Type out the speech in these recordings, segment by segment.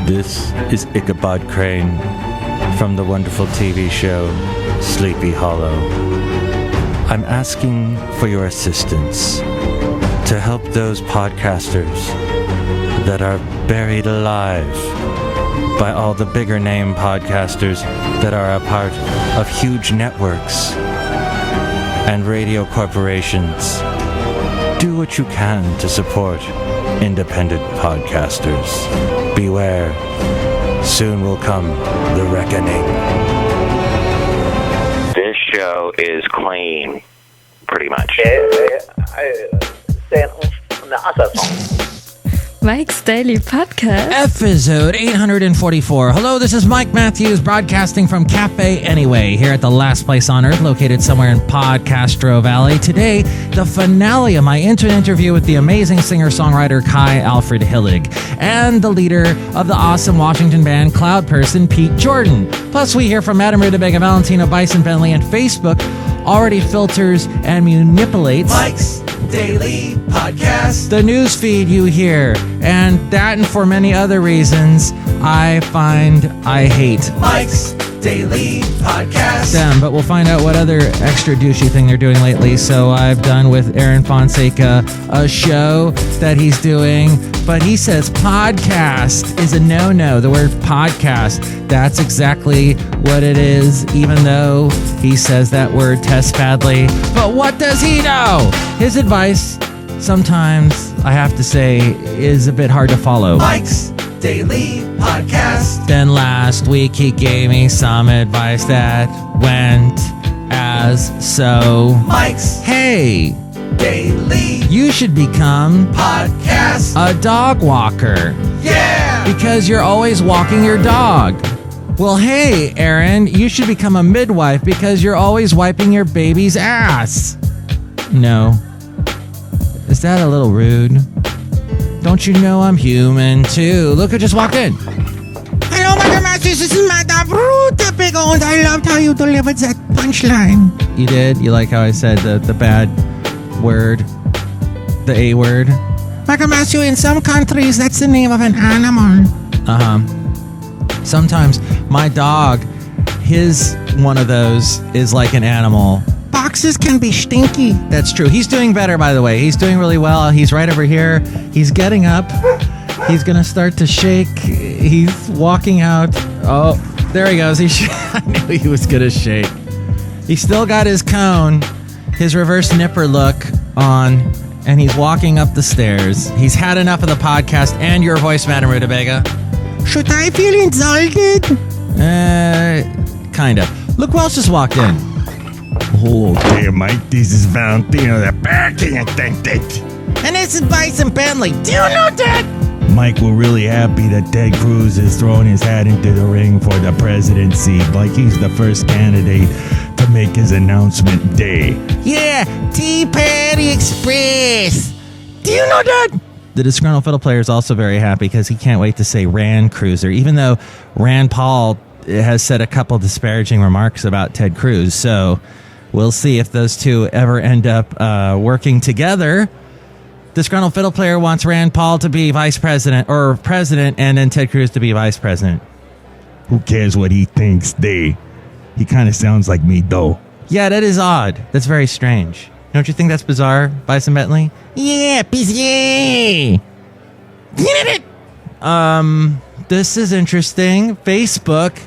This is Ichabod Crane from the wonderful TV show Sleepy Hollow. I'm asking for your assistance to help those podcasters that are buried alive by all the bigger name podcasters that are a part of huge networks and radio corporations. Do what you can to support independent podcasters. Beware, soon will come the reckoning. This show is clean, pretty much. Mike's Daily Podcast. Episode 844. Hello, this is Mike Matthews broadcasting from Cafe Anyway here at the last place on earth, located somewhere in Podcastro Valley. Today, the finale of my interview with the amazing singer-songwriter KYE ALFRED Hillig and the leader of the awesome Washington band Cloud Person, Pete Jordan. Plus, we hear from Madame Rutabaga, Valentino, Bison Bentley, and Facebook already filters and manipulates Mike's Daily Podcast, the news feed you hear, and that and for many other reasons I hate Mike's Daily Podcast them, but we'll find out what other extra douchey thing they're doing lately. So I've done with Aaron Fonseca a show that he's doing, but he says podcast is a no-no. The word podcast, that's exactly what it is, even though he says that word tests badly. But what does he know? His advice, sometimes I have to say, is a bit hard to follow. Mike's Daily Podcast. Then last week he gave me some advice that went as so. Mike's Hey Daily. You should become podcast a dog walker. Yeah! Because you're always walking your dog. Well, hey, Aaron, you should become a midwife because you're always wiping your baby's ass. No. Is that a little rude? Don't you know I'm human, too? Look who just walked in. Hello, Mother Masters. This is Madame Rutabaga, and I loved how you delivered that punchline. You did? You like how I said the bad word? The A word? Mother Master, in some countries, that's the name of an animal. Uh-huh. Sometimes my dog, his one of those is like an animal. Boxes can be stinky. That's true. He's doing better, by the way. He's doing really well. He's right over here. He's getting up. He's going to start to shake. He's walking out. Oh, there he goes. I knew he was going to shake. He's still got his cone, his reverse nipper look on, and he's walking up the stairs. He's had enough of the podcast and your voice, Madame Rutabaga. Should I feel insulted? Kinda. Look who else just walked in. Oh, okay, Mike. This is Valentino, the parking attendant. And this is Bison Bentley. Do you know that? Mike, we're really happy that Ted Cruz is throwing his hat into the ring for the presidency. Like he's the first candidate to make his announcement day. Yeah, Tea Party Express. Do you know that? The disgruntled fiddle player is also very happy because he can't wait to say Rand Cruiser, even though Rand Paul has said a couple disparaging remarks about Ted Cruz. So we'll see if those two ever end up working together. Disgruntled fiddle player wants Rand Paul to be vice president or president and then Ted Cruz to be vice president. Who cares what he thinks? He kind of sounds like me, though. Yeah, that is odd. That's very strange. Don't you think that's bizarre, Bison Bentley? Yeah, bizarre. This is interesting. Facebook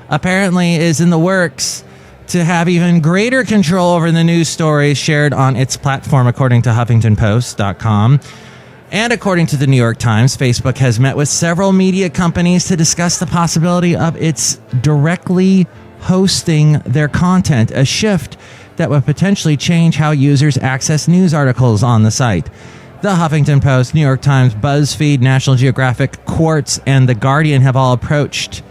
apparently is in the works to have even greater control over the news stories shared on its platform, according to HuffingtonPost.com. And according to the New York Times, Facebook has met with several media companies to discuss the possibility of its directly hosting their content, a shift that would potentially change how users access news articles on the site. The Huffington Post, New York Times, BuzzFeed, National Geographic, Quartz, and The Guardian have all approached.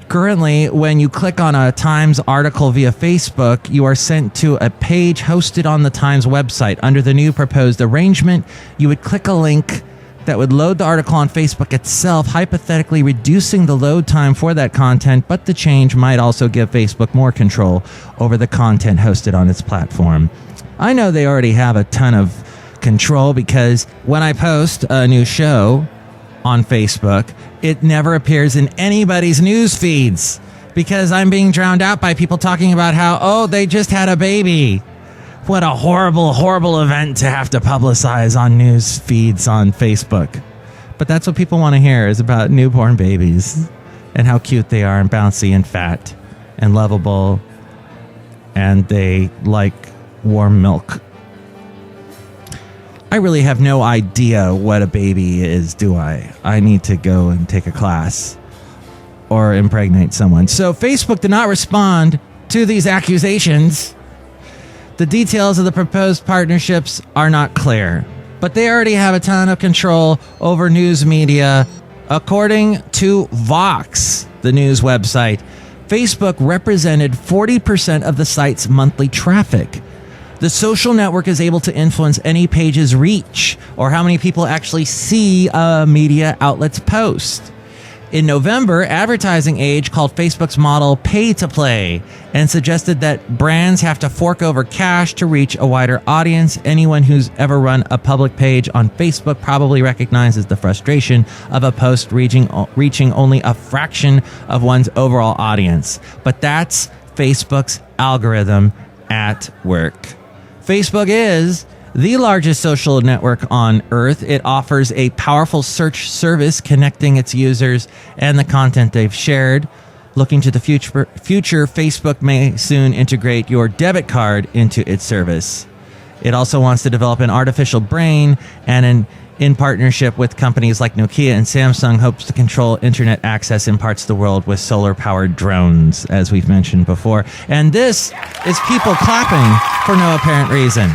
Currently, when you click on a Times article via Facebook, you are sent to a page hosted on the Times website. Under the new proposed arrangement, you would click a link that would load the article on Facebook itself, hypothetically reducing the load time for that content, but the change might also give Facebook more control over the content hosted on its platform. I know they already have a ton of control because when I post a new show, on Facebook, it never appears in anybody's news feeds because I'm being drowned out by people talking about how, oh, they just had a baby. What a horrible, horrible event to have to publicize on news feeds on Facebook. But that's what people want to hear, is about newborn babies and how cute they are and bouncy and fat and lovable, and they like warm milk. I really have no idea what a baby is, do I? I need to go and take a class or impregnate someone. So Facebook did not respond to these accusations. The details of the proposed partnerships are not clear, but they already have a ton of control over news media. According to Vox, the news website, Facebook represented 40% of the site's monthly traffic. The social network is able to influence any page's reach or how many people actually see a media outlet's post. In November, Advertising Age called Facebook's model pay to play and suggested that brands have to fork over cash to reach a wider audience. Anyone who's ever run a public page on Facebook probably recognizes the frustration of a post reaching only a fraction of one's overall audience. But that's Facebook's algorithm at work. Facebook is the largest social network on Earth. It offers a powerful search service connecting its users and the content they've shared. Looking to the future, Facebook may soon integrate your debit card into its service. It also wants to develop an artificial brain, and in partnership with companies like Nokia and Samsung, hopes to control internet access in parts of the world with solar-powered drones, as we've mentioned before. And this is people clapping for no apparent reason.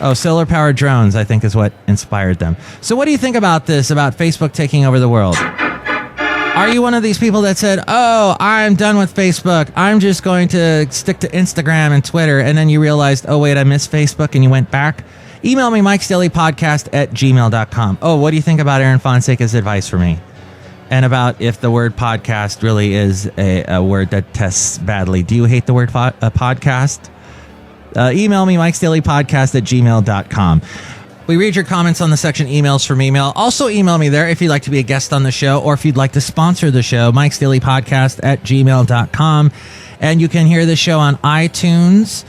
Oh, solar-powered drones, I think, is what inspired them. So what do you think about this, about Facebook taking over the world? Are you one of these people that said, oh, I'm done with Facebook, I'm just going to stick to Instagram and Twitter, and then you realized, oh, wait, I missed Facebook, and you went back? Email me, mikesdailypodcast@gmail.com. Oh, what do you think about Aaron Fonseca's advice for me? And about if the word podcast really is a word that tests badly. Do you hate the word podcast? Email me, mikesdailypodcast@gmail.com. We read your comments on the section emails from email. Also email me there if you'd like to be a guest on the show or if you'd like to sponsor the show, mikesdailypodcast@gmail.com. And you can hear the show on iTunes.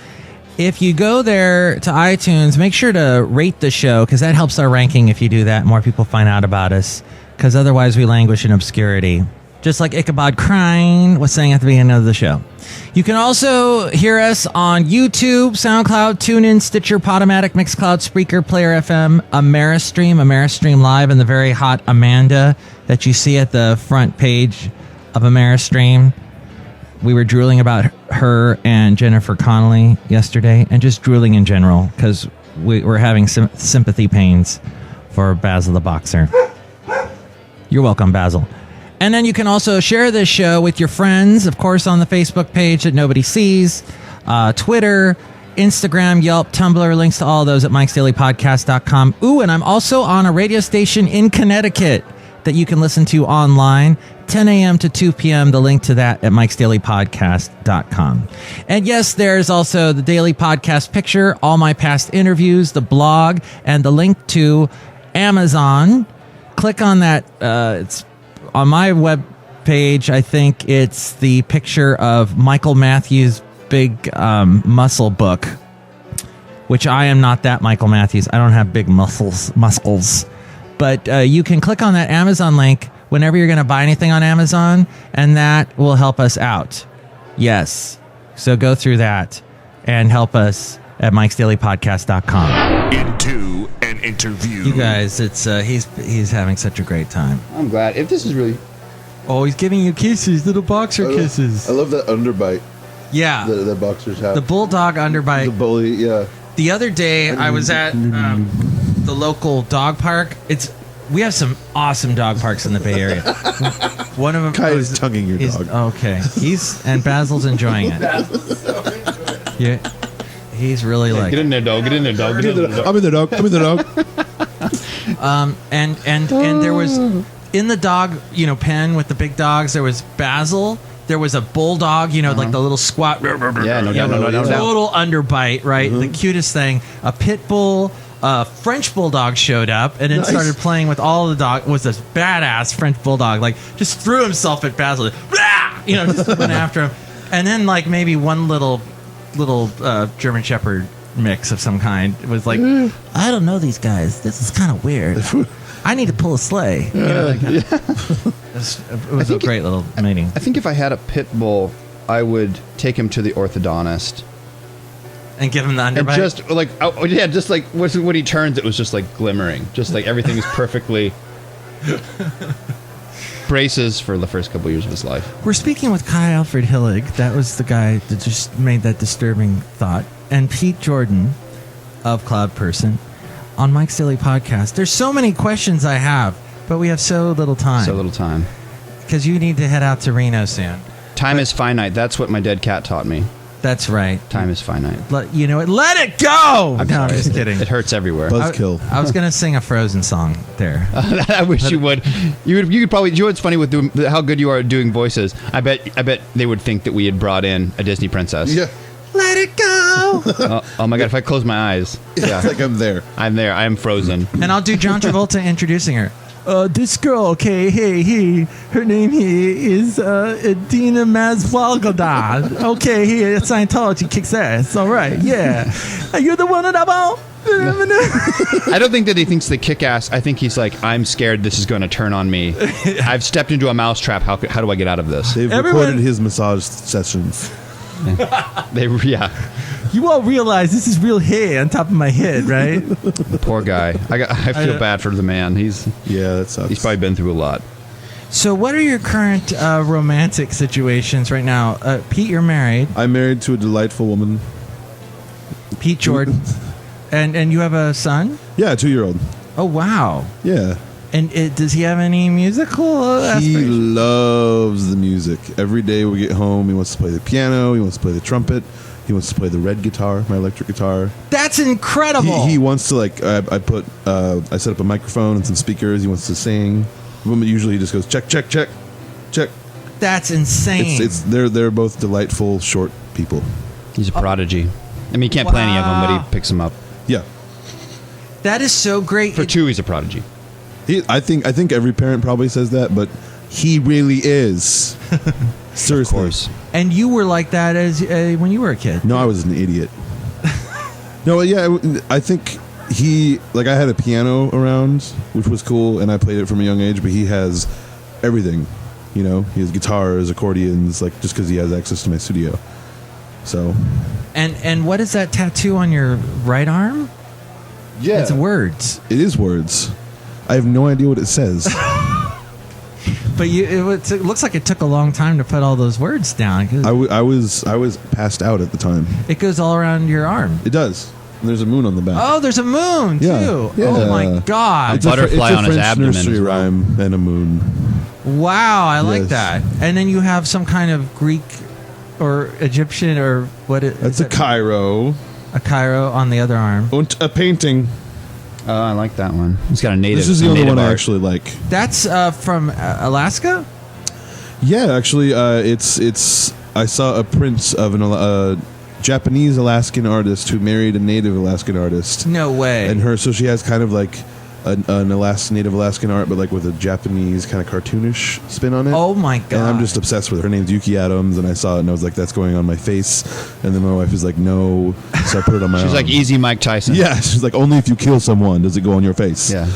If you go there to iTunes, make sure to rate the show because that helps our ranking if you do that. More people find out about us because otherwise we languish in obscurity. Just like Ichabod Crane was saying at the beginning of the show. You can also hear us on YouTube, SoundCloud, TuneIn, Stitcher, Podomatic, Mixcloud, Spreaker, Player FM, Ameristream Live, and the very hot Amanda that you see at the front page of Ameristream. We were drooling about her and Jennifer Connelly yesterday, and just drooling in general because we're having some sympathy pains for Basil the Boxer. You're welcome, Basil. And then you can also share this show with your friends, of course, on the Facebook page that nobody sees, Twitter, Instagram, Yelp, Tumblr, links to all those at mikesdailypodcast.com. Ooh, and I'm also on a radio station in Connecticut that you can listen to online, 10 a.m. to 2 p.m. The link to that at mikesdailypodcast.com. And yes, there's also the daily podcast picture, all my past interviews, the blog, and the link to Amazon. Click on that. It's on my web page. I think it's the picture of Michael Matthews' big muscle book, which I am not that Michael Matthews. I don't have big muscles. But you can click on that Amazon link whenever you're going to buy anything on Amazon, and that will help us out. Yes. So go through that and help us at mikesdailypodcast.com. Into an interview. You guys, it's he's having such a great time. I'm glad. If this is really... Oh, he's giving you kisses, little boxer kisses. I love that underbite. Yeah. That boxers have. The bulldog underbite. The bully, yeah. The other day, I was at the local dog park. We have some awesome dog parks in the Bay Area. One of them... Kai is tonguing your dog. Okay. And Basil's enjoying it. Yeah. He's really like... Get in there, dog. Get in there, dog. Get in there, dog. I'm in the dog. And there was... In the dog, pen with the big dogs, there was Basil. There was a bulldog, like the little squat. Yeah, no doubt. Total underbite, right? The cutest thing. A pit bull, French bulldog showed up and then Nice. started playing with all the dog. Was this badass French bulldog, like just threw himself at Basil, just went after him, and then like maybe one little German Shepherd mix of some kind. It was like, I don't know these guys. This is kind of weird. I need to pull a sleigh. It was a great little meeting. I think if I had a pit bull, I would take him to the orthodontist. And give him the And underbite. just like, just like when he turns, it was just like glimmering. Just like everything is perfectly. Braces for the first couple years of his life. We're speaking with KYE ALFRED HILLIG. That was the guy that just made that disturbing thought. And Pete Jordan of Cloud Person on Mike's Daily Podcast. There's so many questions I have, but we have so little time. So little time. Because you need to head out to Reno soon. Time is finite. That's what my dead cat taught me. That's right. Time is finite. You know what? Let it go! I'm no, I'm sorry. just kidding. It hurts everywhere. Buzzkill. I was going to sing a Frozen song there. I wish you would. You could probably. You know what's funny with how good you are at doing voices? I bet they would think that we had brought in a Disney princess. Yeah. Let it go! Oh my god! If I close my eyes, Yeah. It's like I'm there. I'm there. I am frozen. And I'll do John Travolta introducing her. This girl, okay, her name is Dina Maswalgadad. Okay, here, Scientology kicks ass. All right, yeah. Are you the one that about? I don't think that he thinks the kick ass. I think he's like, I'm scared this is going to turn on me. I've stepped into a mousetrap. How do I get out of this? They've recorded his massage sessions. Yeah. You all realize this is real hair on top of my head, right? Poor guy. I feel bad for the man. Yeah, that sucks. He's probably been through a lot. So what are your current romantic situations right now? Pete, you're married. I'm married to a delightful woman. Pete Jordan. And you have a son? Yeah, a 2-year-old. Oh, wow. Yeah. And does he have any musical He aspirations? loves the music. Every day we get home, he wants to play the piano, he wants to play the trumpet, he wants to play the red guitar, my electric guitar. That's incredible. He wants to I set up a microphone and some speakers. He wants to sing. Usually he just goes check, check, check, check. That's insane. They're both delightful short people. He's a prodigy. I mean, he can't play any of them, but he picks them up. Yeah. That is so great. For two, he's a prodigy. I think every parent probably says that, but he really is. Seriously. Of course. And you were like that as when you were a kid. No, I was an idiot. No, yeah, I think I had a piano around, which was cool, and I played it from a young age, but he has everything. He has guitars, accordions, like just because he has access to my studio. So. And what is that tattoo on your right arm? Yeah. It's words. It is words. I have no idea what it says. But it looks like it took a long time to put all those words down. I was passed out at the time. It goes all around your arm. It does. And there's a moon on the back. Oh, there's a moon Yeah. too. Yeah. Oh my god! It's butterfly it's on a his French abdomen nursery as well. rhyme and a moon. Wow, I like Yes. that. And then you have some kind of Greek or Egyptian or what? That's a Cairo. A Cairo on the other arm. And a painting. Oh, I like that one. He's got a native. This is the only native one I art. actually like. That's from Alaska. Yeah, actually, it's. I saw a print of a Japanese Alaskan artist who married a native Alaskan artist, No way. and so she has kind of like an native Alaskan art, but like with a Japanese kind of cartoonish spin on it. Oh my god! And I'm just obsessed with her. Her name's Yuki Adams, and I saw it and I was like, "That's going on my face." And then my wife is like, "No," so I put it on my. She's arm. like easy Mike Tyson. Yeah, she's like, "Only if you kill someone does it go on your face." Yeah.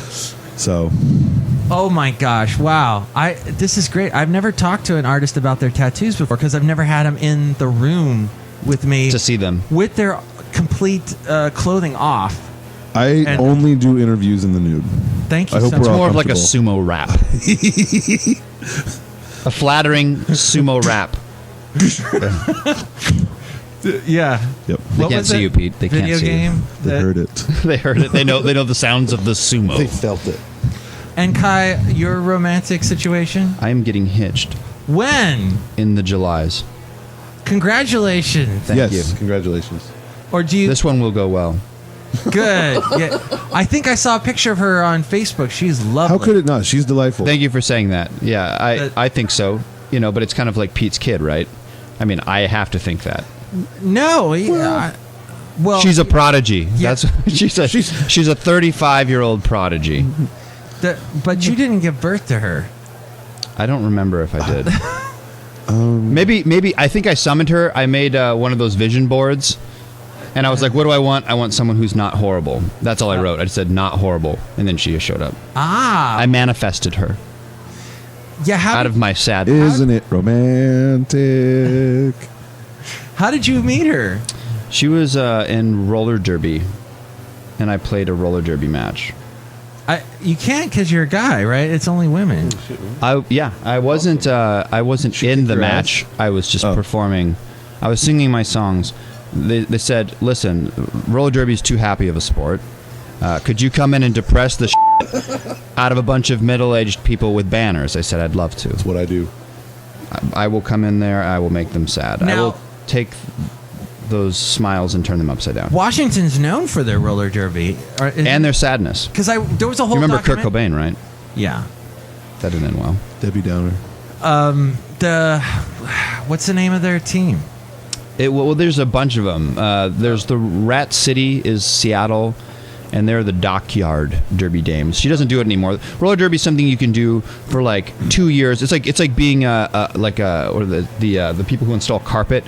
So. Oh my gosh! Wow, this is great. I've never talked to an artist about their tattoos before because I've never had them in the room with me To see them. with their complete clothing off. I only do interviews in the nude. Thank you I hope so we're much. all More of like a comfortable. sumo rap. A flattering sumo rap. Yeah. Yep. They What can't was see it? you, Pete. They Video can't see game. you. They heard it. They heard it. They know the sounds of the sumo. They felt it. And Kai, your romantic situation? I am getting hitched When? in the Julys. Congratulations. Thank yes, you. congratulations. Or do you? This one will go well. Good. Yeah. I think I saw a picture of her on Facebook. She's lovely. How could it not? She's delightful. Thank you for saying that. Yeah, I think so. But it's kind of like Pete's kid, right? I mean, I have to think that. No. Yeah. Well, she's a prodigy. Yeah. She's a 35-year-old prodigy. But you didn't give birth to her. I don't remember if I did. Maybe I think I summoned her. I made one of those vision boards, and I was like, "What do I want? I want someone who's not horrible." That's all I wrote. I just said "not horrible," and then she showed up. I manifested her. Yeah, out of my sad. Isn't it romantic? How did you meet her? She was in roller derby, and I played a roller derby match. You can't because you're a guy, right? It's only women. I wasn't in the match. I was just performing. I was singing my songs. They said, "Listen, roller derby is too happy of a sport. Could you come in and depress the shit out of a bunch of middle-aged people with banners?" I said, "I'd love to." That's what I do. I will come in there. I will make them sad. I will take those smiles and turn them upside down. Washington's known for their roller derby and their sadness. Because there was a whole. You remember Kurt Cobain, right? Yeah, that didn't end well. Debbie Downer. What's the name of their team? Well, there's a bunch of them. There's the Rat City is Seattle, and they're the Dockyard Derby Dames. She doesn't do it anymore. Roller derby is something you can do for like 2 years. It's like being the people who install carpet.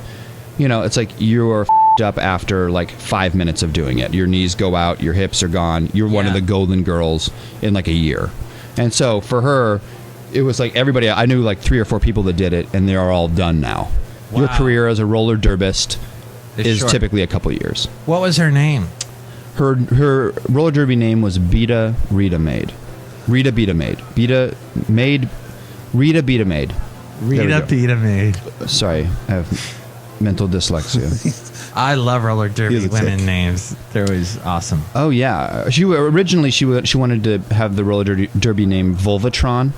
You know, it's like you're f***ed up after like 5 minutes of doing it. Your knees go out, your hips are gone. You're one of the golden girls in like a year. And so for her, it was like everybody. I knew like 3 or 4 people that did it, and they are all done now. Wow. Your career as a roller derbist is short. Typically a couple of years. What was her name? Her roller derby name was Beta Rita Maid. Rita Beta Maid. Beta Maid. Rita Beta Maid. Rita Beta Maid. Sorry, I have mental dyslexia. I love roller derby women names. They're always awesome. Oh yeah, she wanted to have the roller derby name Vulvatron,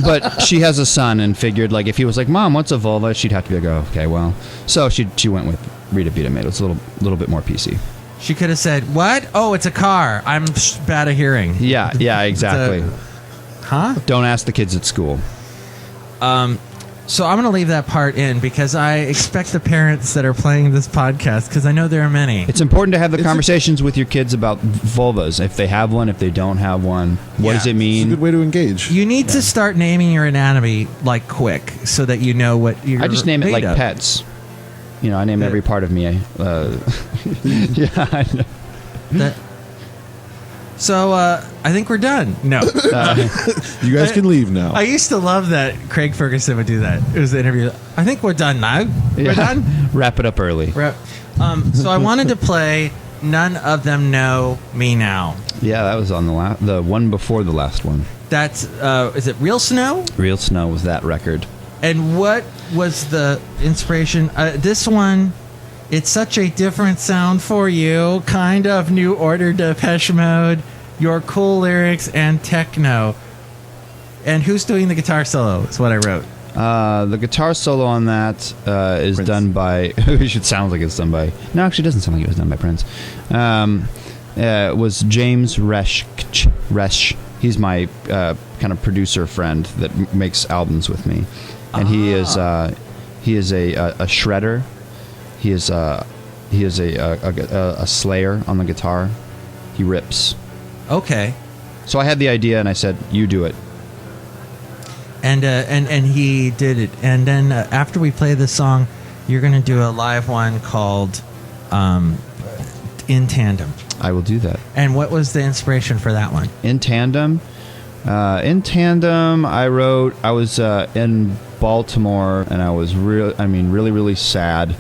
but she has a son and figured like if he was like, "Mom, what's a vulva?" she'd have to be like, "Oh, okay, well." So she went with Rita Beta Maid. It's a little bit more PC. She could have said, "What? Oh, it's a car. I'm bad of hearing." Yeah, exactly. Huh? Don't ask the kids at school. So I'm going to leave that part in because I expect the parents that are playing this podcast, because I know there are many. It's important to have the conversations with your kids about vulvas. If they have one, if they don't have one, what does it mean? It's a good way to engage. You need to start naming your anatomy like quick so that you know what you're I just name it like pets. You know, I name every part of me. Yeah, I know. So I think we're done. No. You guys can leave now. I used to love that Craig Ferguson would do that. It was the interview. I think we're done now. We're done? Wrap it up early. So I wanted to play None of Them Know Me Now. Yeah, that was on the one before the last one. That's, is it Real Snow? Real Snow was that record. And what was the inspiration? This one... It's such a different sound for you, kind of New Order, Depeche Mode, your cool lyrics, and techno. And who's doing the guitar solo is what I wrote. The guitar solo on that is Prince. Done by... It should sound like it's done by... No, actually it doesn't sound like it was done by Prince. It was James Resch. He's my kind of producer friend that makes albums with me. And he is a shredder. He is a slayer on the guitar. He rips. Okay. So I had the idea and I said, "You do it." And he did it. And then after we play this song, you're going to do a live one called In Tandem. I will do that. And what was the inspiration for that one? In Tandem. I wrote. I was in Baltimore and I was really sad.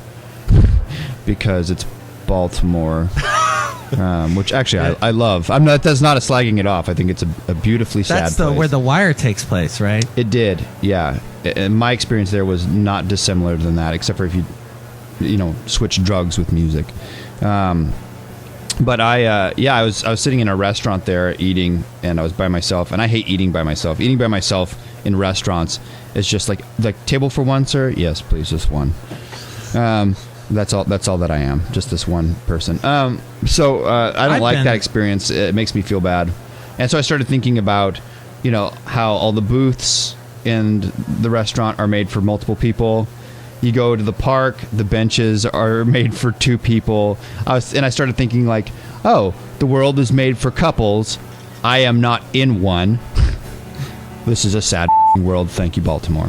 Because it's Baltimore, which actually I love. That's not a slagging it off. I think it's a beautifully sad place. That's where The Wire takes place, right? It did, yeah. And my experience there was not dissimilar than that, except for if you switch drugs with music. But I was sitting in a restaurant there eating, and I was by myself. And I hate eating by myself. Eating by myself in restaurants is just like table for one, sir. Yes, please, just one. That's all that I am, just this one person. So I don't like that experience. It makes me feel bad. And so I started thinking about, how all the booths in the restaurant are made for multiple people. You go to the park, the benches are made for two people. I started thinking like, oh, the world is made for couples. I am not in one. This is a sad world. Thank you, Baltimore.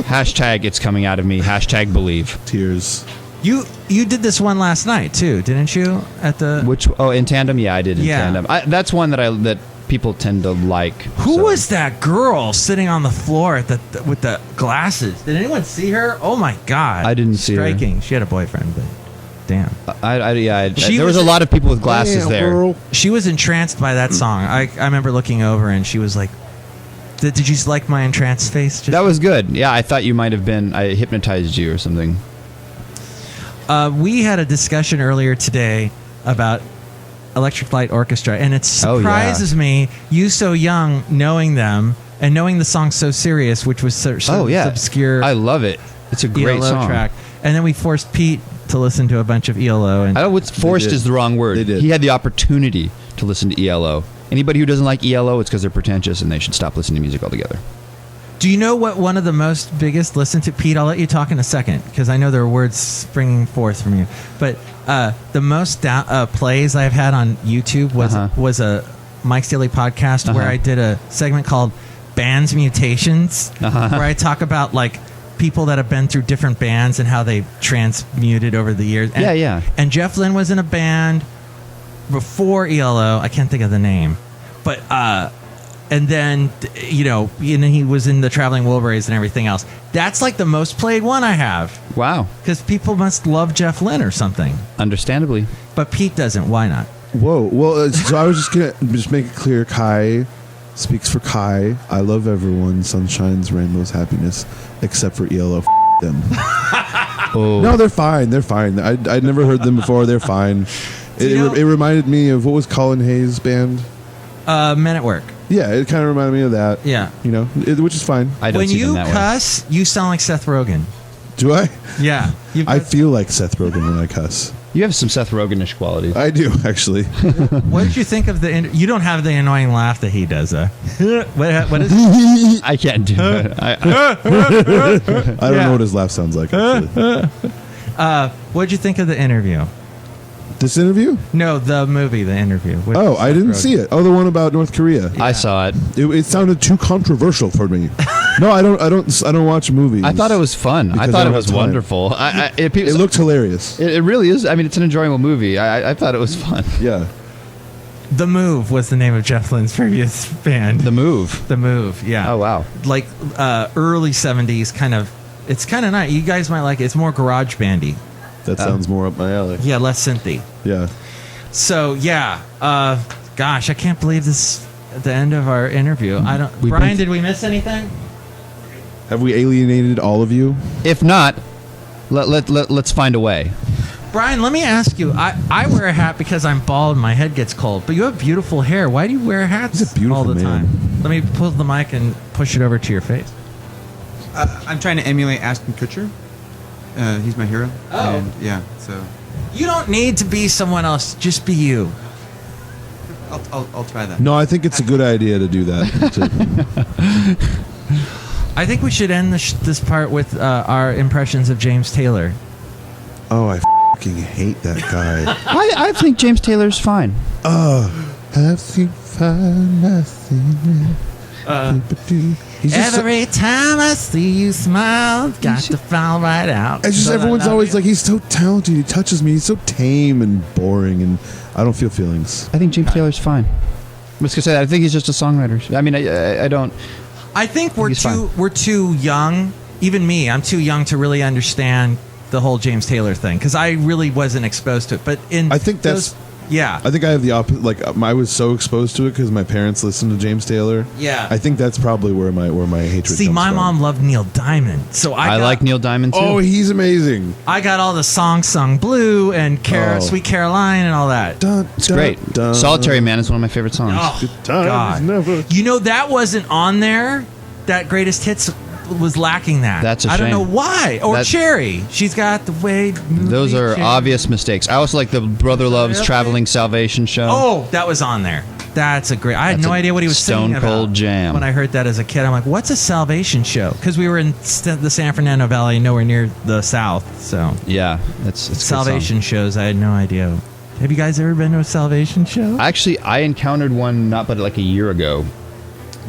Hashtag it's coming out of me. Hashtag believe. Tears. You did this one last night too, didn't you? At the In tandem? Yeah, I did in Yeah. tandem. That's one that people tend to like. Who was that girl sitting on the floor with the glasses? Did anyone see her? Oh my God! I didn't see her. Striking. She had a boyfriend, but damn. There was a lot of people with glasses there. Girl. She was entranced by that song. I remember looking over and she was like, "Did you like my entranced face?" That was good. Yeah, I thought you might have been. I hypnotized you or something. We had a discussion earlier today about Electric Light Orchestra, and it surprises me, you so young, knowing them and knowing the song So Serious, which was sort of this obscure. I love it. It's a great ELO song. track. And then we forced Pete to listen to a bunch of ELO. And I don't know. Forced is the wrong word. They did. He had the opportunity to listen to ELO. Anybody who doesn't like ELO, it's because they're pretentious and they should stop listening to music altogether. do you know what one of the most biggest listened to? Pete, I'll let you talk in a second because I know there are words springing forth from you. But the most plays I've had on YouTube was a Mike's Daily podcast where I did a segment called Bands Mutations, where I talk about like people that have been through different bands and how they transmuted over the years. And, And Jeff Lynne was in a band before ELO. I can't think of the name, but and then he was in the Traveling Wilburys and everything else. That's like the most played one I have. Wow. Because people must love Jeff Lynne or something. Understandably. But Pete doesn't. Why not? Whoa. Well, so I was just going to make it clear. Kai speaks for Kai. I love everyone. Sunshines, rainbows, happiness, except for ELO. Them. No, they're fine. They're fine. I'd never heard them before. They're fine. It reminded me of, what was Colin Hayes' band? Men at Work. Yeah, it kind of reminded me of that. Yeah. Which is fine. I don't when see you them that cuss, you sound like Seth Rogen. Do I? Yeah. I feel like Seth Rogen when I cuss. You have some Seth Rogen-ish qualities. I do, actually. What did you think of you don't have the annoying laugh that he does, what is it? I can't do it. I don't know what his laugh sounds like, actually. What did you think of the interview? This interview? No, the movie, the interview. Oh, I didn't see it. Oh, the one about North Korea. I saw it. It sounded too controversial for me. No, I don't watch movies. I thought it was fun. I thought it was wonderful. It looked hilarious. It really is. I mean, it's an enjoyable movie. I thought it was fun. Yeah. The Move was the name of Jeff Lynne's previous band. The Move. The Move, yeah. Oh, wow. Like early 70s kind of. It's kind of nice. You guys might like it. It's more garage bandy. That sounds more up my alley. Yeah, less synthy. Yeah. So, yeah. Gosh, I can't believe this is at the end of our interview. Brian, did we miss anything? Have we alienated all of you? If not, let's find a way. Brian, let me ask you. I wear a hat because I'm bald and my head gets cold, but you have beautiful hair. Why do you wear hats He's a beautiful all the man. time? Let me pull the mic and push it over to your face. I'm trying to emulate Ashton Kutcher. He's my hero. Oh. And yeah, so You don't need to be someone else. Just be you. I'll try that. No, I think it's a good idea to do that. I think we should end this part with our impressions of James Taylor. Oh, I fucking hate that guy. I think James Taylor's fine. Have seen fine nothing. Every time I see you smile, got to fall right out. It's just everyone's always like, he's so talented. He touches me. He's so tame and boring, and I don't feel feelings. I think James Taylor's fine. I was gonna say that. I think he's just a songwriter. I mean, I don't. I think we're too young. Even me, I'm too young to really understand the whole James Taylor thing because I really wasn't exposed to it. But I think that's. Yeah. I think I have the opposite. Like, I was so exposed to it because my parents listened to James Taylor. Yeah. I think that's probably where my hatred comes my from. mom loved Neil Diamond, so I like Neil Diamond too. Oh, he's amazing. I got all the songs sung Blue and Sweet Caroline and all that. It's great. Solitary Man is one of my favorite songs. Oh, God. Never. You know that wasn't on there. That greatest hits was lacking that. That's a shame. I don't know why. Or Cherry. She's got the way. Those are obvious mistakes. I also like the Brother Love's Traveling Salvation Show. Oh, that was on there. That's a great. I had That's no a idea what he was stone singing about. cold jam. When I heard that as a kid, I'm like, "What's a salvation show?" Because we were in the San Fernando Valley, nowhere near the South. So Yeah, it's salvation shows, I had no idea. Have you guys ever been to a salvation show? Actually, I encountered one not but like a year ago.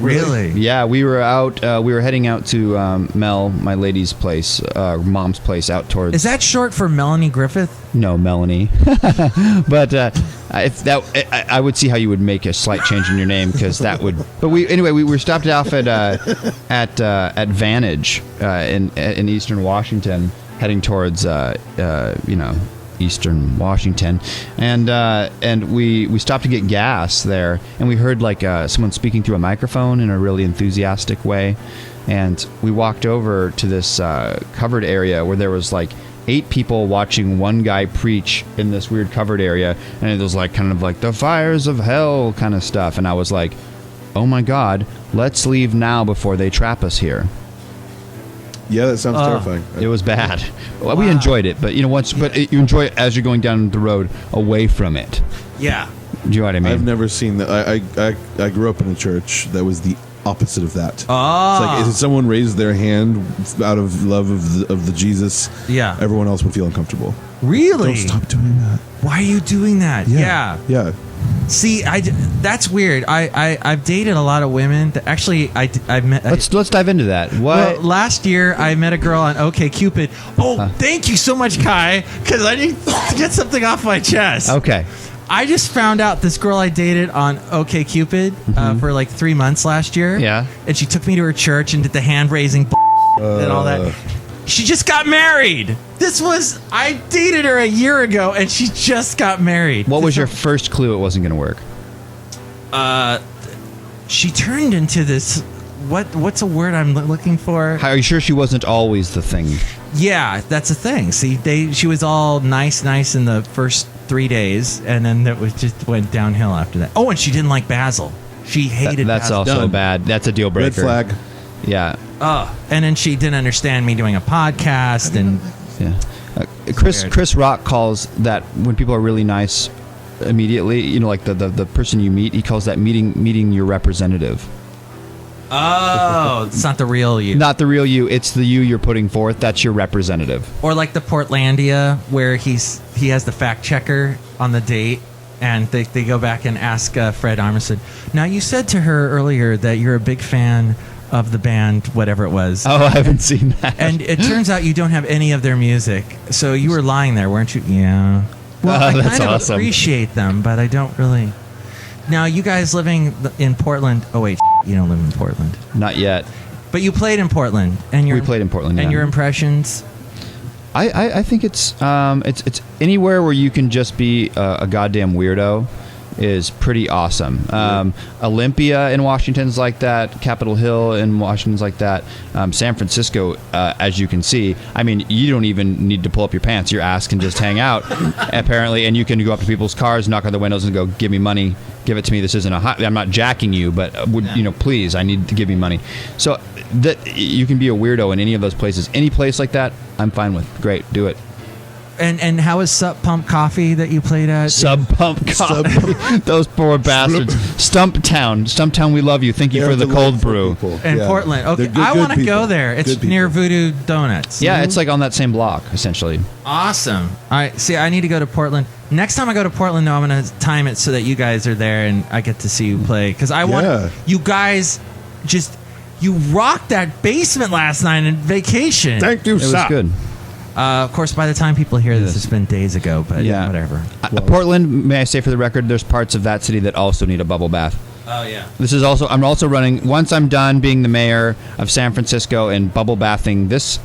Really? Yeah, we were out. We were heading out to Mel, my lady's place, mom's place, out towards. Is that short for Melanie Griffith? No, Melanie. But if that, I would see how you would make a slight change in your name because that would. But we were stopped off at Vantage in Eastern Washington, heading towards Eastern Washington, and we stopped to get gas there, and we heard like someone speaking through a microphone in a really enthusiastic way, and we walked over to this covered area where there was like 8 people watching one guy preach in this weird covered area, and it was like kind of like the fires of hell kind of stuff, and I was like, oh my God, let's leave now before they trap us here. Yeah, that sounds terrifying. It was bad. Well, we enjoyed it, but you enjoy it as you're going down the road away from it. Yeah. Do you know what I mean? I've never seen that. I grew up in a church that was the opposite of that. Oh. It's like if someone raised their hand out of love of the Jesus, Yeah. everyone else would feel uncomfortable. Really? Don't stop doing that. Why are you doing that? Yeah. See, that's weird. I've dated a lot of women. That actually, I've met. Let's dive into that. What? Well, last year I met a girl on OkCupid. Oh, thank you so much, Kai, because I need to get something off my chest. Okay. I just found out this girl I dated on OkCupid for like 3 months last year. Yeah. And she took me to her church and did the hand raising and all that. She just got married. I dated her a year ago, and she just got married. What was your first clue it wasn't going to work? She turned into this. What's a word I'm looking for? Are you sure she wasn't always the thing? Yeah, that's a thing. See, she was all nice in the first 3 days, and then it was just went downhill after that. Oh, and she didn't like basil. She hated That's basil. also bad. That's a deal breaker. Red flag. Yeah. And then she didn't understand me doing a podcast, and Yeah. Chris Rock calls that when people are really nice immediately, like the person you meet, he calls that meeting your representative. oh, it's not the real you. Not the real you, it's the you you're putting forth. That's your representative. Or like the Portlandia, where he has the fact checker on the date, and they go back and ask Fred Armisen. Now, you said to her earlier that you're a big fan of the band, whatever it was. Oh, I haven't seen that. And it turns out you don't have any of their music. So you were lying there, weren't you? Yeah. Well, I that's kind of awesome. appreciate them, but I don't really. Now, you guys living in Portland. Oh, wait. You don't live in Portland. Not yet. But you played in Portland. And We played in Portland, And yeah. your impressions? I think it's anywhere where you can just be a goddamn weirdo is pretty awesome. Olympia in Washington's like that. Capitol Hill in Washington's like that. San Francisco, as you can see, I mean, you don't even need to pull up your pants. Your ass can just hang out, apparently, and you can go up to people's cars, knock on the windows, and go, "Give me money. Give it to me. This isn't I'm not jacking you, but please, I need to give you money." So that you can be a weirdo in any of those places. Any place like that, I'm fine with. Great, do it. And how is Sup Pump Coffee that you played at? Sub Pump Coffee. Those poor bastards. Stumptown, we love you. Thank you for the cold brew. In Portland. Okay, I want to go there. It's near Voodoo Donuts. Yeah, it's like on that same block, essentially. Awesome. All right, see, I need to go to Portland. Next time I go to Portland, though, I'm going to time it so that you guys are there and I get to see you play. Because I want you guys you rocked that basement last night on vacation. Thank you, It was good. Of course, by the time people hear this, it's been days ago, but whatever. Portland, may I say for the record, there's parts of that city that also need a bubble bath. Oh, yeah. I'm also running, once I'm done being the mayor of San Francisco and bubble bathing this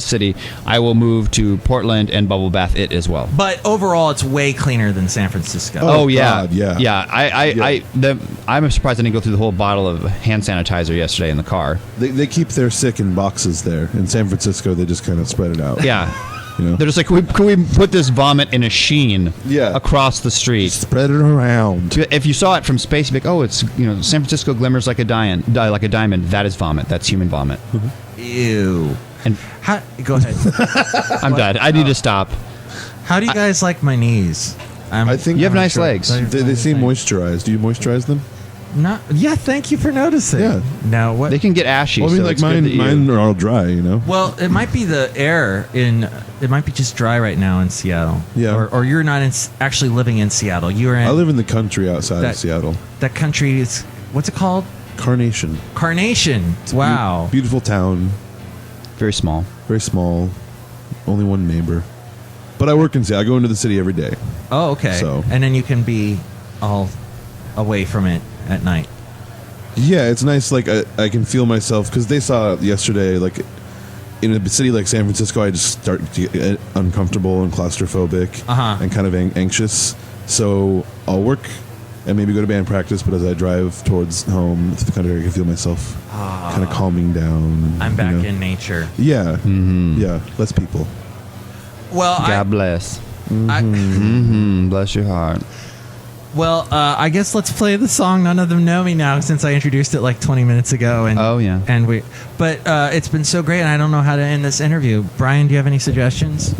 city, I will move to Portland and bubble bath it as well. But overall, it's way cleaner than San Francisco. Oh yeah. God, yeah. I'm surprised I didn't go through the whole bottle of hand sanitizer yesterday in the car. They keep their sick in boxes there. In San Francisco, they just kind of spread it out. Yeah. They're just like, can we put this vomit in a sheen across the street? Spread it around. If you saw it from space, you'd be like, oh, it's, San Francisco glimmers like a diamond. That is vomit. That's human vomit. Ew. And go ahead. I'm done. I need to stop. How do you guys like my knees? I think You have I'm nice legs. They seem moisturized. Do you moisturize them? Not. Yeah. Thank you for noticing. Yeah. Now what? They can get ashy. Well, I mean, so like it's good that mine are all dry. You know. Well, it might be the air in. It might be just dry right now in Seattle. Yeah. Or you're not actually living in Seattle. You're in. I live in the country outside That- of Seattle. That country is. What's it called? Carnation. Carnation. Wow. Beautiful town. Very small. Very small. Only one neighbor. But I work in Seattle. I go into the city every day. Oh, okay. So- And then you can be all away from it at night. Yeah, it's nice. Like I can feel myself because they saw yesterday. Like in a city like San Francisco, I just start to get uncomfortable and claustrophobic and kind of anxious. So I'll work and maybe go to band practice. But as I drive towards home, to the country, I can feel myself kind of calming down. I'm back in nature. Yeah, yeah. Less people. Well, God bless. I Bless your heart. Well, I guess let's play the song "None of Them Know Me Now" since I introduced it like 20 minutes ago. And Oh, yeah. But it's been so great, and I don't know how to end this interview. Brian, do you have any suggestions?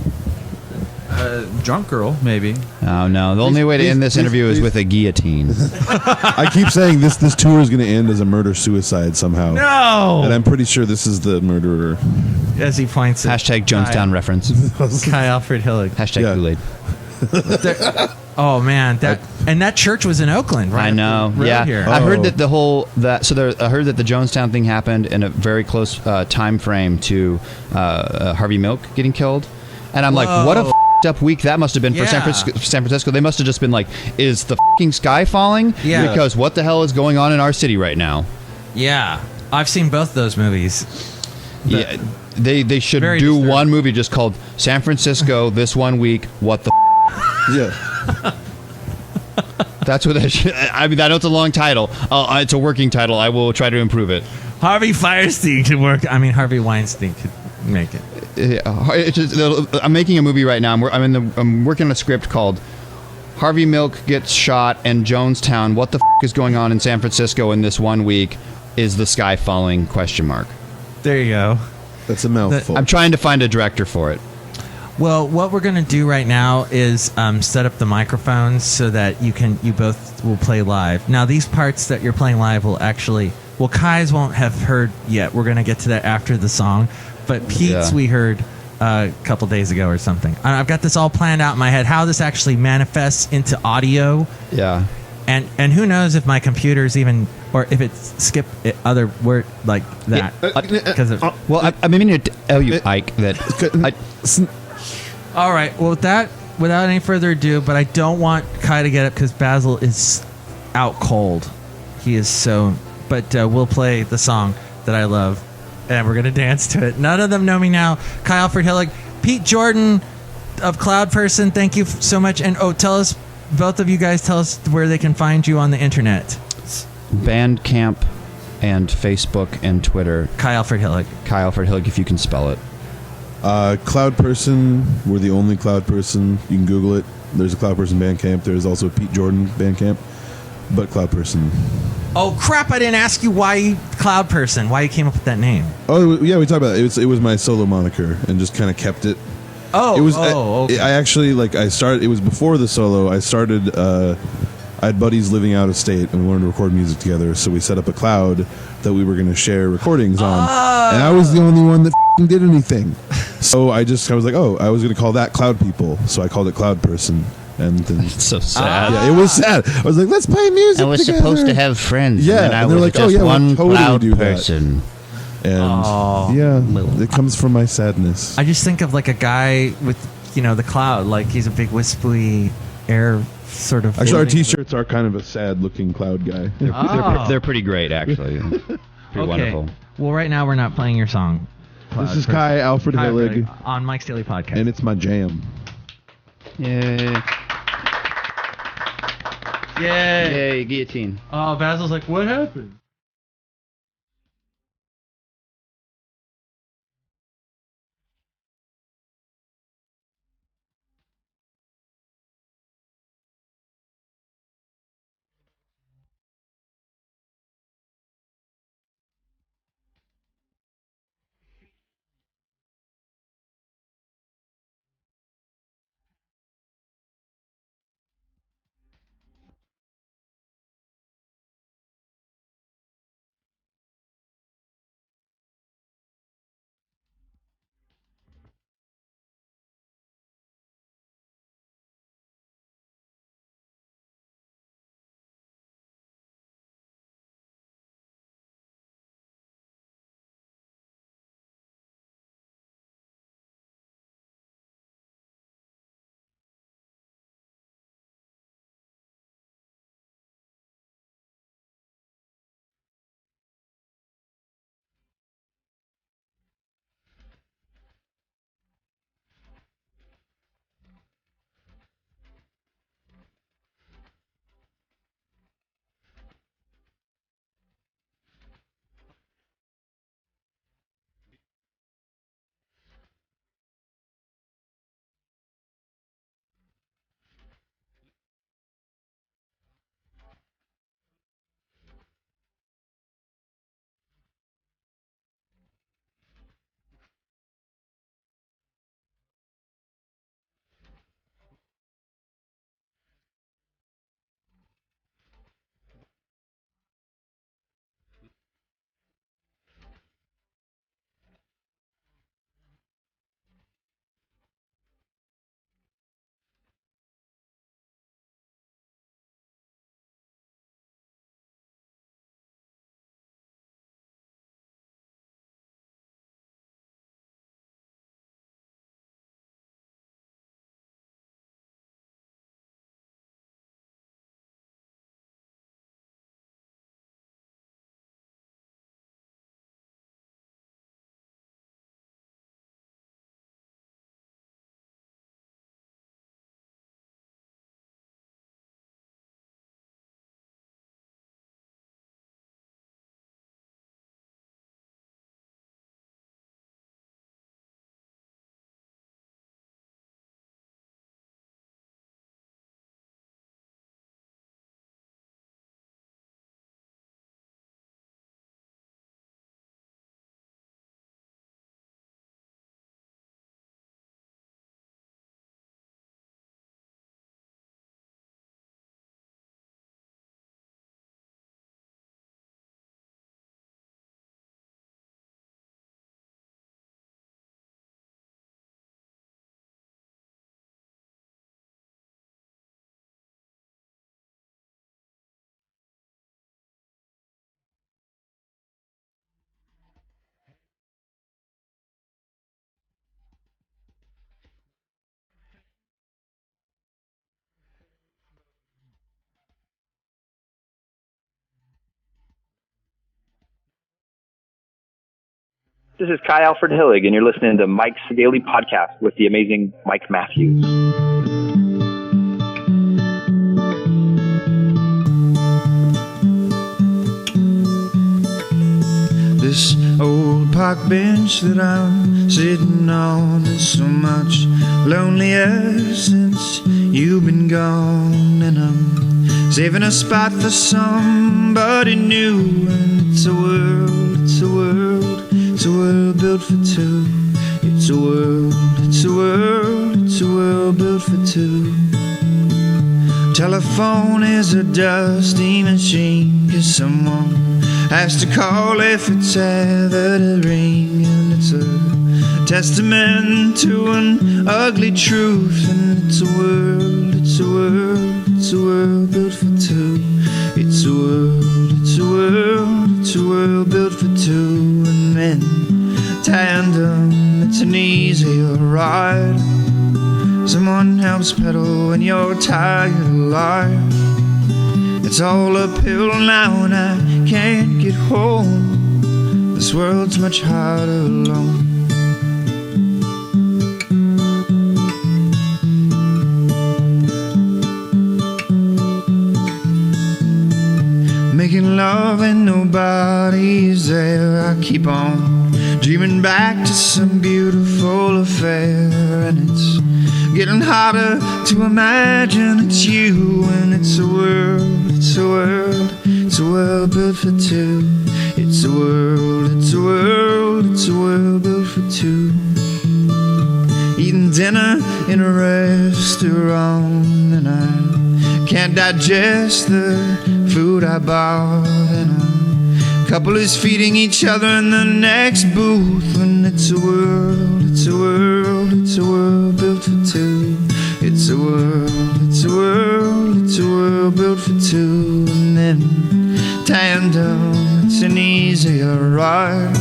Drunk girl, maybe. Oh no! The only way to end this interview is with a guillotine. I keep saying this tour is going to end as a murder-suicide somehow. No! And I'm pretty sure this is the murderer. As he points at Hashtag Jonestown reference. Kai Alfred Hillig. Hashtag Yeah. Kool-Aid. Oh man, that church was in Oakland, right? I know. up the road Yeah, here. I heard Oh. that I heard that the Jonestown thing happened in a very close time frame to Harvey Milk getting killed, and I'm like, what a f***ed up week that must have been for Yeah. San Francisco. They must have just been like, is the f***ing sky falling? Yeah. Because what the hell is going on in our city right now? Yeah, I've seen both those movies. Yeah, they should Very do disturbing. one movie just called San Francisco this one week. What the? Yeah. That's what that should. I mean, I know it's a long title. It's a working title. I will try to improve it. Harvey Firestein could work. I mean, Harvey Weinstein could make it. I'm making a movie right now. I'm working on a script called Harvey Milk Gets Shot and Jonestown. What the f*** is going on in San Francisco in this one week? Is the sky falling? ? There you go. That's a mouthful. I'm trying to find a director for it. Well, what we're going to do right now is set up the microphones so that you both will play live. Now, these parts that you're playing live will actually, Kai's won't have heard yet. We're going to get to that after the song. But Pete's we heard a couple days ago or something. I've got this all planned out in my head, how this actually manifests into audio. Yeah. And who knows if my computer's even, or if it's skipped other word like that. Because Well, I'm meaning to tell you, Ike, that all right. Well, without any further ado, but I don't want Kai to get up because Basil is out cold. He is so. But we'll play the song that I love, and we're gonna dance to it. None of them know me now. Kai Alfred Hillig, Pete Jordan of Cloud Person. Thank you so much. And tell us, both of you guys, tell us where they can find you on the internet. Bandcamp and Facebook and Twitter. Kai Alfred Hillig. Kai Alfred Hillig, if you can spell it. Cloud Person. We're the only Cloud Person. You can Google it. There's a Cloud Person Bandcamp. There's also a Pete Jordan Bandcamp. But Cloud Person. Oh crap! I didn't ask you why Cloud Person. Why you came up with that name? Oh yeah, we talked about it. It was my solo moniker, and just kind of kept it. Oh, It was. okay. I actually I started. It was before the solo. I started. I had buddies living out of state, and we wanted to record music together. So we set up a cloud that we were going to share recordings on, and I was the only one that did anything. So I was like, I was going to call that Cloud People. So I called it Cloud Person, and then It's so sad. yeah, it was sad. I was like, let's play music. I was together. supposed to have friends. Yeah, and I and they're was like, just we'll one totally cloud do that. person. And it comes from my sadness. I just think of like a guy with, the cloud, like he's a big wispy air sort of. Actually, our floating- T-shirts are kind of a sad-looking cloud guy. They're pretty great, actually. Pretty wonderful. Well, right now we're not playing your song. This is Kai Alfred Hillig, on Mike's Daily Podcast. and it's my jam. Yay. Yay! Yay, guillotine. Oh, Basil's like, what happened? This is KYE ALFRED HILLIG, and you're listening to Mike's Daily Podcast with the amazing Mike Matthews. This old park bench that I'm sitting on is so much lonelier since you've been gone, and I'm saving a spot for somebody new. And it's a world, it's a world, it's a world built for two. It's a world, it's a world, it's a world built for two. Telephone is a dusty machine, 'cause someone has to call if it's ever to ring. And it's a testament to an ugly truth. And it's a world, it's a world, it's a world built for two. It's a world, it's a world, it's a world built for two. And in tandem, it's an easier ride. Someone helps pedal when you're tired of life. It's all uphill now and I can't get home. This world's much harder alone. Making love and nobody's there. I keep on dreaming back to some beautiful affair. And it's getting harder to imagine it's you. And it's a world, it's a world, it's a world built for two. It's a world, it's a world, it's a world built for two. Eating dinner in a restaurant, and I can't digest the food I bought. And a couple is feeding each other in the next booth. And it's a world, it's a world, it's a world built for two. It's a world, it's a world, it's a world built for two. And then tandem, it's an easier ride.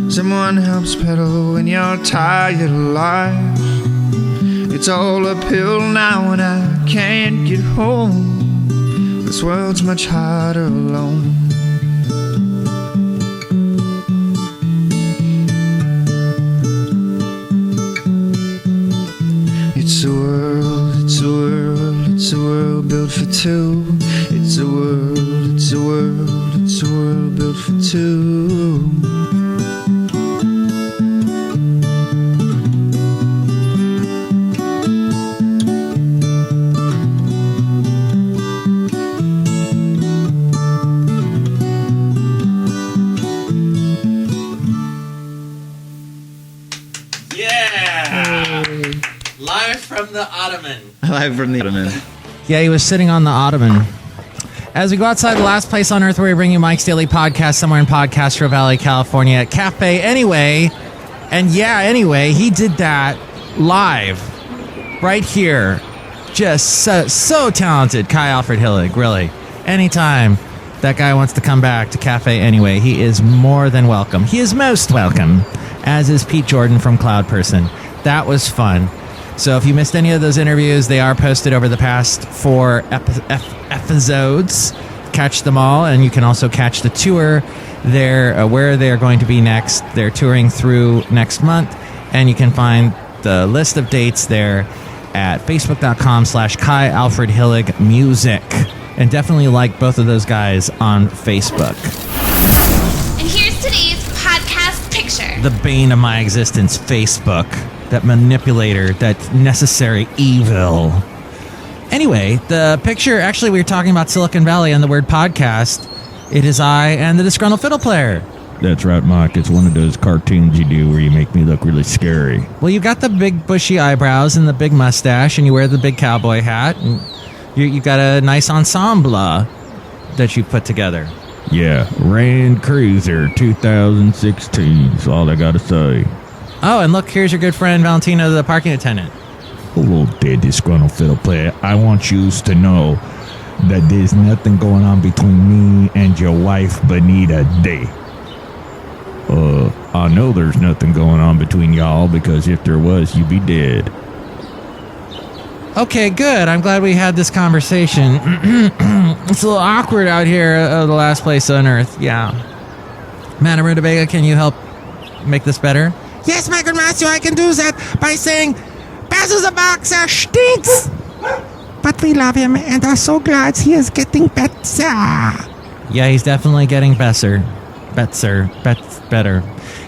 Someone helps pedal when you're tired of life. It's all uphill now and I can't get home. This world's much harder alone. It's a world, it's a world, it's a world built for two. It's a world, it's a world, it's a world built for two. From the ottoman. Live from the ottoman. Yeah, he was sitting on the ottoman. As we go outside the last place on earth where we bring you Mike's Daily Podcast somewhere in Podcastro Valley, California at Cafe Anyway. And yeah, anyway, he did that live right here. Just so talented. KYE ALFRED HILLIG, really. Anytime that guy wants to come back to Cafe Anyway, he is more than welcome. He is most welcome, as is Pete Jordan from Cloud Person. That was fun. So if you missed any of those interviews, they are posted over the past 4 episodes. Catch them all, and you can also catch the tour there, where they're going to be next. They're touring through next month, and you can find the list of dates there at facebook.com/KYE ALFRED HILLIG Music. And definitely like both of those guys on Facebook. And here's today's podcast picture. The bane of my existence, Facebook. That manipulator, that necessary evil. Anyway, the picture, actually, we were talking about Silicon Valley and the word podcast. It is I and the disgruntled fiddle player. That's right, Mike. It's one of those cartoons you do where you make me look really scary. Well, you got the big bushy eyebrows and the big mustache, and you wear the big cowboy hat, and you got a nice ensemble that you put together. Yeah, Land Cruiser 2016 is all I gotta say. Oh, and look, here's your good friend Valentino, the parking attendant. Hello there, disgruntled fiddle player. I want you to know that there's nothing going on between me and your wife, Benita Day. I know there's nothing going on between y'all, because if there was, you'd be dead. Okay, good. I'm glad we had this conversation. It's a little awkward out here at the last place on Earth. Yeah. Madam Rutabaga, can you help make this better? Yes, Michael Matthew, I can do that by saying, Basil the boxer stinks! But we love him and are so glad he is getting better. Yeah, he's definitely getting better.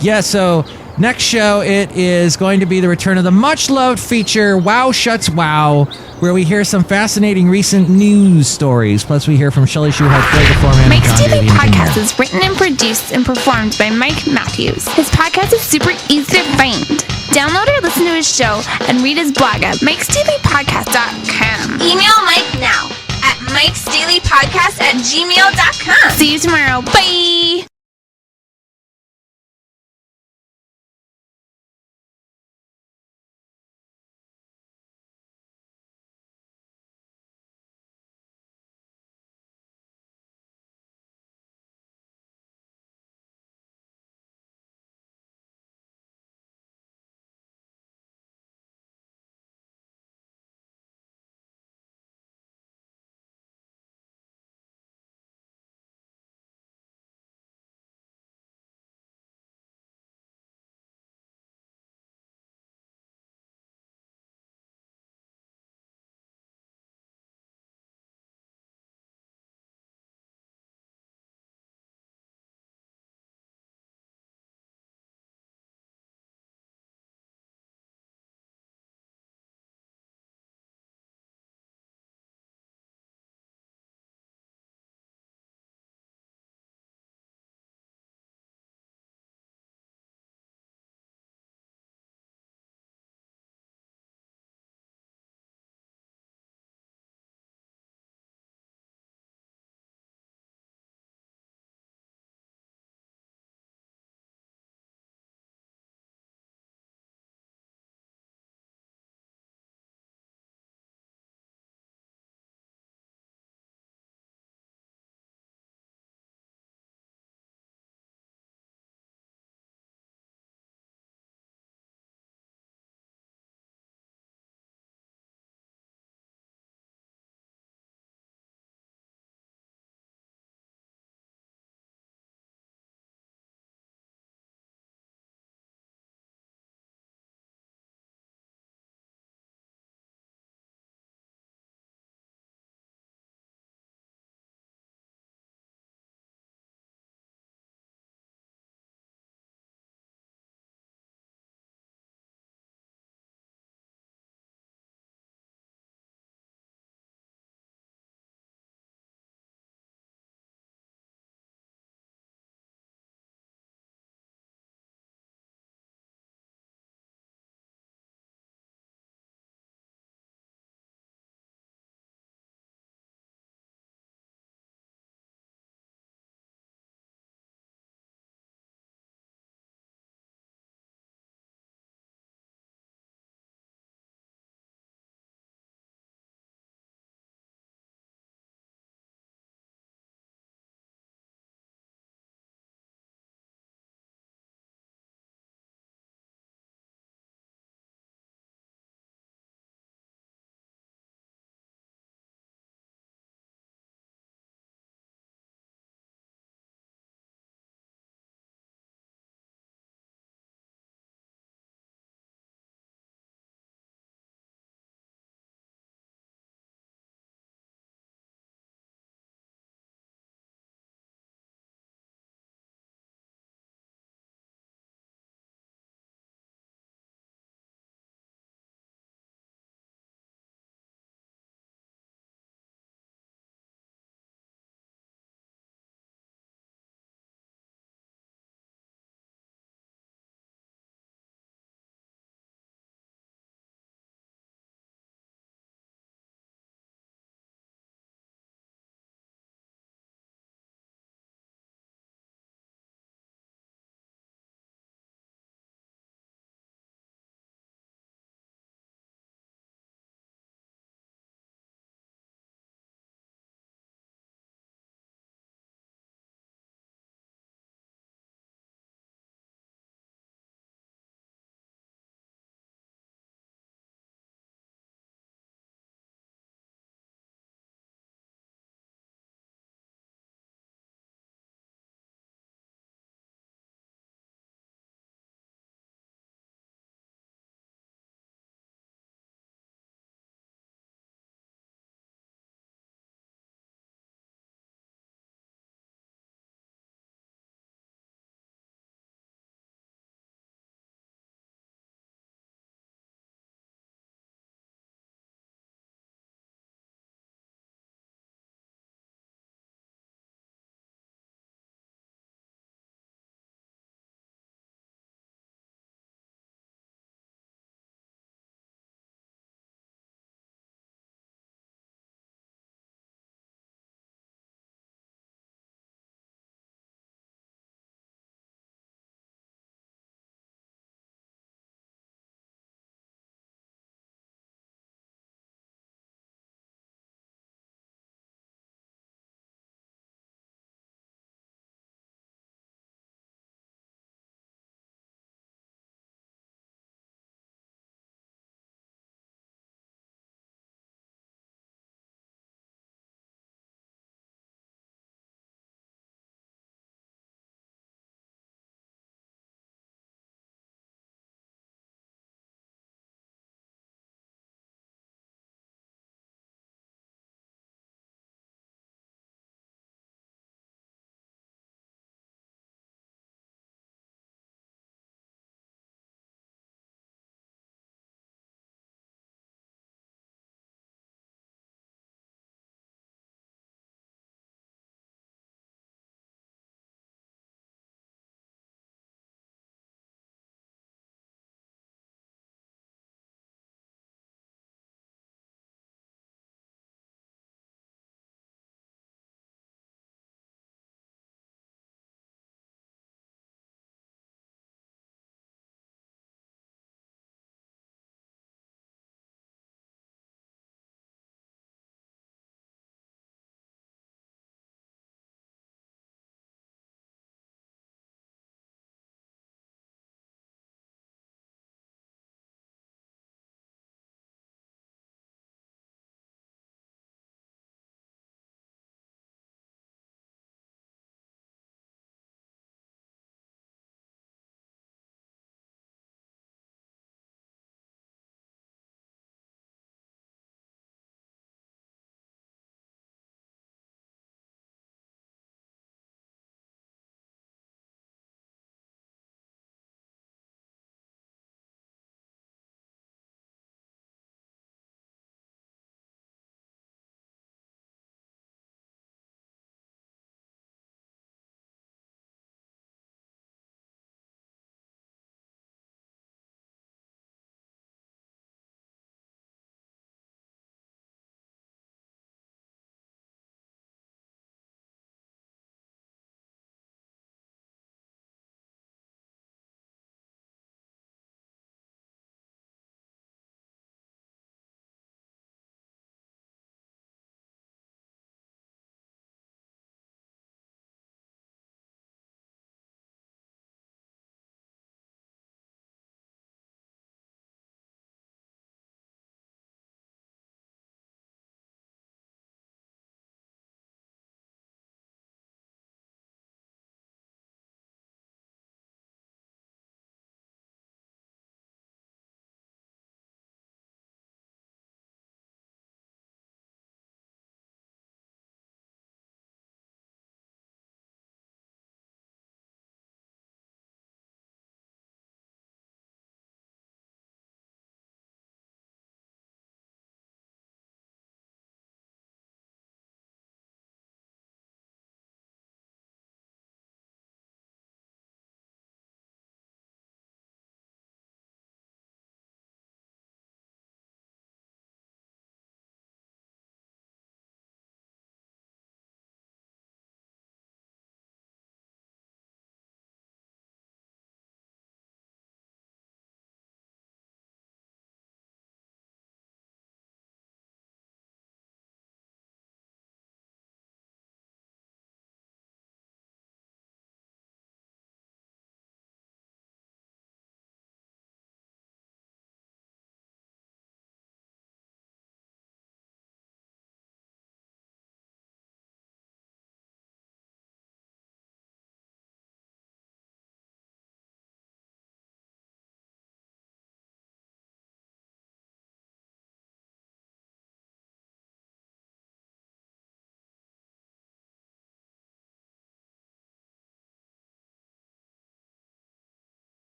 Yeah, so next show, it is going to be the return of the much-loved feature, WOW SCHATZ WOW, where we hear some fascinating recent news stories. Plus, we hear from Chely Shoehart, Floyd the Floorman, and Mike's John Daily Daly Podcast Jr. is written and produced and performed by Mike Matthews. His podcast is super easy to find. Download or listen to his show and read his blog at mikesdailypodcast.com. Email Mike now at mikesdailypodcast@gmail.com. See you tomorrow. Bye!